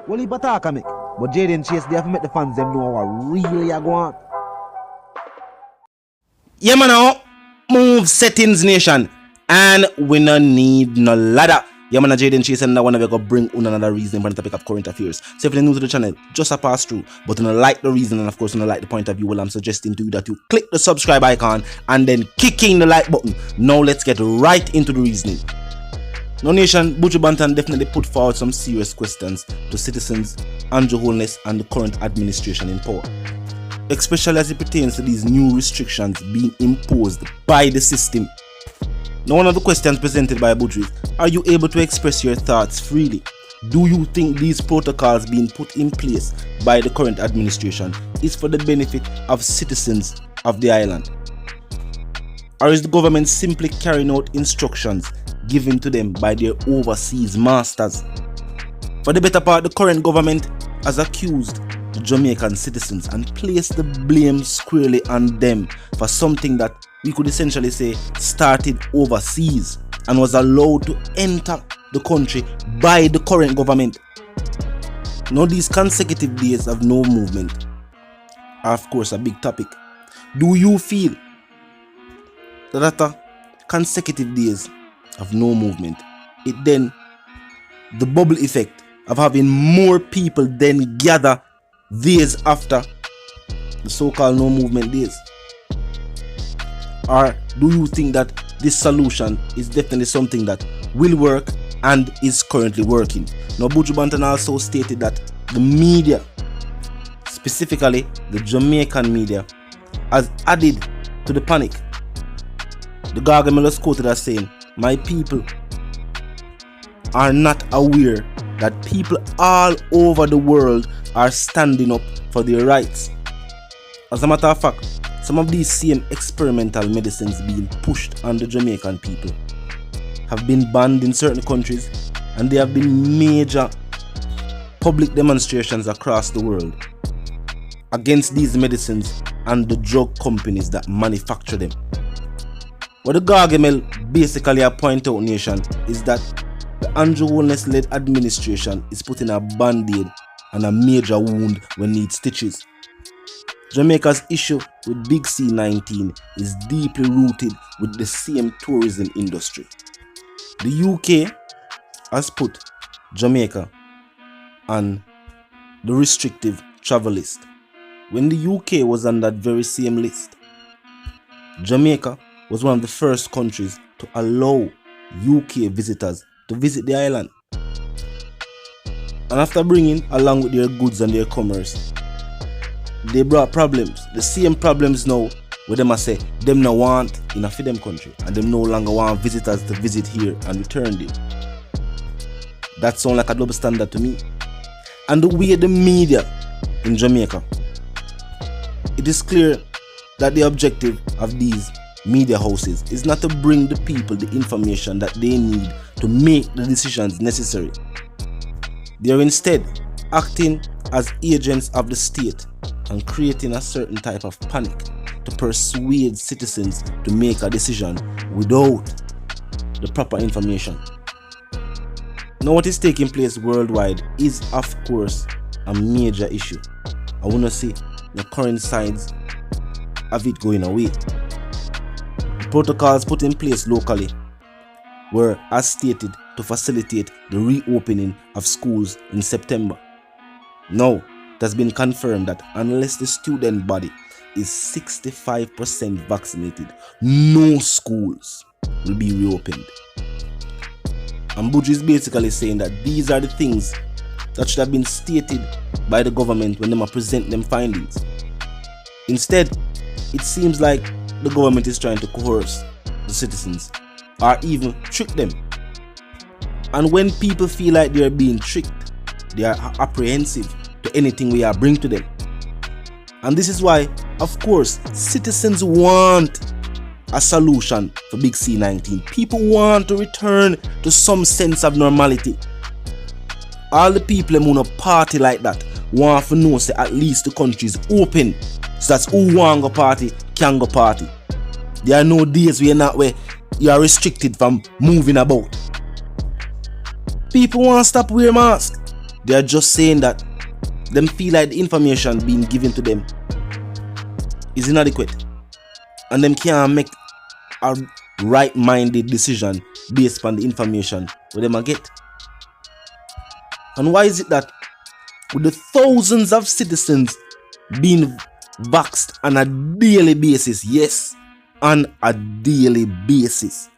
Well, he attack me. But Jaden Chase, they have to make the fans them know what really are going on. Yeah, man, now move settings nation. And we no need no ladder. Yeah, man, Jaden Chase and I want to go bring another reason for the topic of current affairs. So if you're new to the channel, just a pass through. But you don't like the reason and of course you don't like the point of view, well, I'm suggesting to you that you click the subscribe icon and then kick in the like button. Now let's get right into the reasoning. Now nation, Buju Banton definitely put forward some serious questions to citizens, Andrew Holness and the current administration in power, especially as it pertains to these new restrictions being imposed by the system. Now one of the questions presented by Buju is, are you able to express your thoughts freely? Do you think these protocols being put in place by the current administration is for the benefit of citizens of the island? Or is the government simply carrying out instructions given to them by their overseas masters? For the better part, the current government has accused the Jamaican citizens and placed the blame squarely on them for something that we could essentially say started overseas and was allowed to enter the country by the current government. Now these consecutive days of no movement are of course a big topic. Do you feel that after consecutive days of no movement, it then the bubble effect of having more people then gather days after the so-called no movement days? Or do you think that this solution is definitely something that will work and is currently working? Now Buju Banton also stated that the media, specifically the Jamaican media, has added to the panic. The Gargamel was quoted as saying, "My people are not aware that people all over the world are standing up for their rights." As a matter of fact, some of these same experimental medicines being pushed on the Jamaican people have been banned in certain countries, and there have been major public demonstrations across the world against these medicines and the drug companies that manufacture them. What the Gargamel basically point out, nation, is that the Andrew Holness-led administration is putting a band-aid on a major wound when needs stitches. Jamaica's issue with Big C-19 is deeply rooted with the same tourism industry. The UK has put Jamaica on the restrictive travel list. When the UK was on that very same list, Jamaica was one of the first countries to allow UK visitors to visit the island. And after bringing along with their goods and their commerce, they brought problems. The same problems now where them say them no want in a for them country and them no longer want visitors to visit here and return there. That sounds like a double standard to me. And the way the media in Jamaica, it is clear that the objective of these media houses is not to bring the people the information that they need to make the decisions necessary. They are instead acting as agents of the state and creating a certain type of panic to persuade citizens to make a decision without the proper information. Now what is taking place worldwide is of course a major issue. I want to see the current signs of it going away. The protocols put in place locally were, as stated, to facilitate the reopening of schools in September. Now, it has been confirmed that unless the student body is 65% vaccinated, no schools will be reopened. And Buju is basically saying that these are the things that should have been stated by the government when they present them findings. Instead, it seems like the government is trying to coerce the citizens or even trick them. And when people feel like they are being tricked, they are apprehensive to anything we are bring to them. And this is why, of course, citizens want a solution for Big C-19. People want to return to some sense of normality. All the people who want to party like that want to know say at least the country is open. So that's who want to go party can go party. There are no days where you are restricted from moving about. People want to stop wearing masks. They are just saying that them feel like the information being given to them is inadequate, and them can't make a right-minded decision based upon the information where them get. And why is it that with the thousands of citizens being vaxxed on a daily basis, yes, on a daily basis,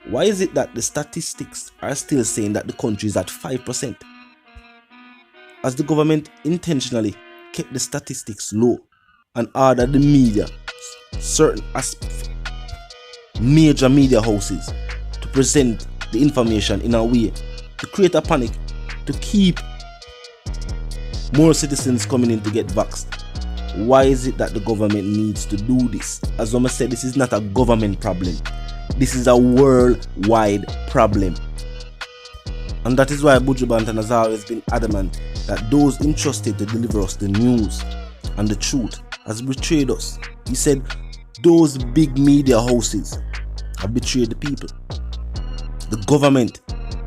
why is it that the statistics are still saying that the country is at 5%? As the government intentionally kept the statistics low and ordered the media, certain major media houses, to present the information in a way to create a panic, to keep more citizens coming in to get vaxxed. Why is it that the government needs to do this? As Oma said, this is not a government problem. This is a worldwide problem. And that is why Buju Banton has always been adamant that those entrusted to deliver us the news and the truth has betrayed us. He said those big media houses have betrayed the people. The government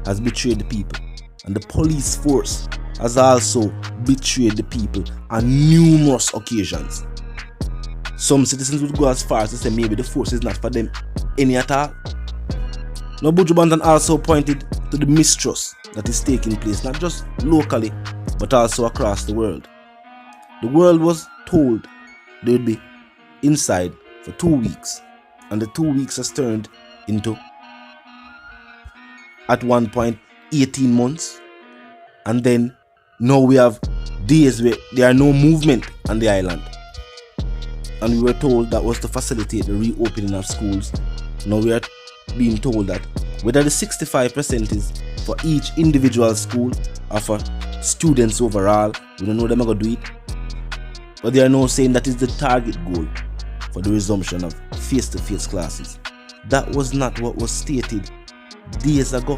has betrayed the people. And the police force has also betrayed the people on numerous occasions. Some citizens would go as far as to say maybe the force is not for them any at all. Now Buju Banton also pointed to the mistrust that is taking place not just locally but also across the world. The world was told they would be inside for 2 weeks, and the 2 weeks has turned into, at one point, 18 months, and then now we have days where there are no movement on the island, and we were told that was to facilitate the reopening of schools. Now we are being told that whether the 65% is for each individual school or for students overall, we don't know them are going to do it, but they are now saying that is the target goal for the resumption of face-to-face classes. That was not what was stated days ago.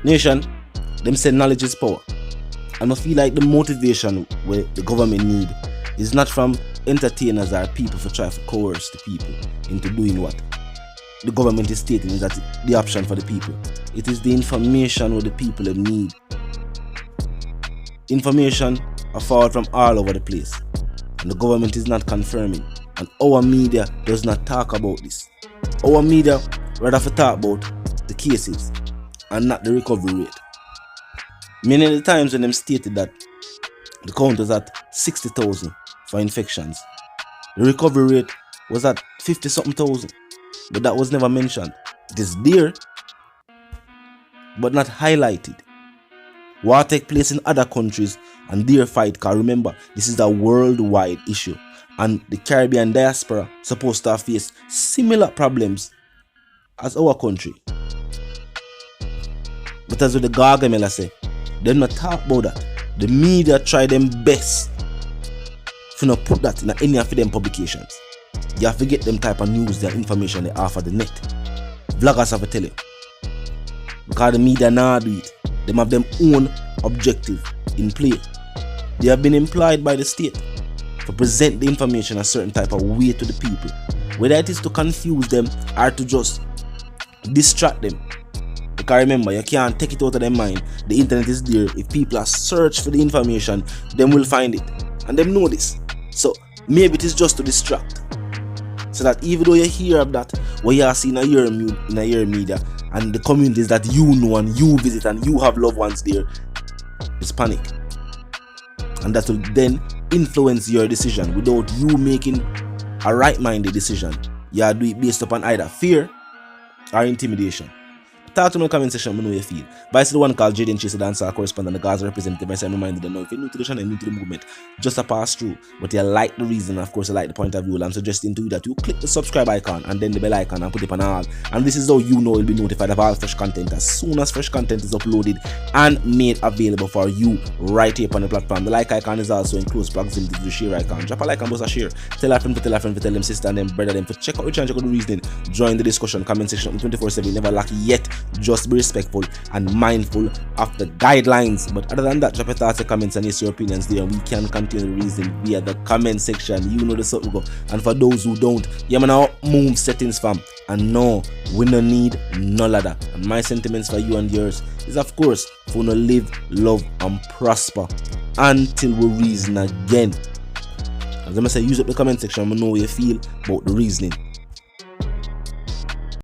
Nation, them say knowledge is power, and I feel like the motivation where the government need is not from entertainers or people for trying to coerce the people into doing what the government is stating is that the option for the people. It is the information what the people need. Information are forward from all over the place, and the government is not confirming, and our media does not talk about this. Our media rather for talk about the cases and not the recovery rate. Many of the times when them stated that the count was at 60,000 for infections, the recovery rate was at 50-something thousand, but that was never mentioned. It is there, but not highlighted. What take place in other countries and their fight, because remember, this is a worldwide issue, and the Caribbean diaspora supposed to face similar problems as our country. But as with the Gargamel say, they not talk about that. The media try them best to not put that in any of them publications. You have to get them type of news, their information they offer the net. Vloggers have to tell you. Because the media now do it. They have their own objective in play. They have been employed by the state to present the information a certain type of way to the people. Whether it is to confuse them or to just distract them. Because remember, you can't take it out of their mind. The internet is there. If people are search for the information, them will find it. And them know this. So maybe it is just to distract. So that even though you hear of that, what you are seeing in your media and the communities that you know and you visit and you have loved ones there, is panic. And that will then influence your decision without you making a right-minded decision. You do it based upon either fear or intimidation. Talk to me in the comment section, I know you feel. But I see the one called Jaden Chase, the dancer correspondent, the Gaza representative. I say I'm reminded that now, if you're new to the channel, new to the movement, just a pass through. But you like the reason, of course, you like the point of view. I'm suggesting to you that you click the subscribe icon and then the bell icon and put it on all. And this is how you know you'll be notified of all fresh content as soon as fresh content is uploaded and made available for you right here on the platform. The like icon is also in close proximity to the share icon. Drop a like and bust a share. Tell a friend to tell a friend to tell them sister and them brother them to check out the channel, check out the reasoning. Join the discussion, comment section 24/7. Never lack yet Just be respectful and mindful of the guidelines. But other than that, drop your thoughts, your comments, and your opinions there, and we can continue the reasoning via the comment section. You know the sort we go. And for those who don't, yeah man, now move settings fam. And no, we no need no ladder. And my sentiments for you and yours is, of course, for no live, love, and prosper until we reason again. As I say, use up the comment section. I know how you feel about the reasoning.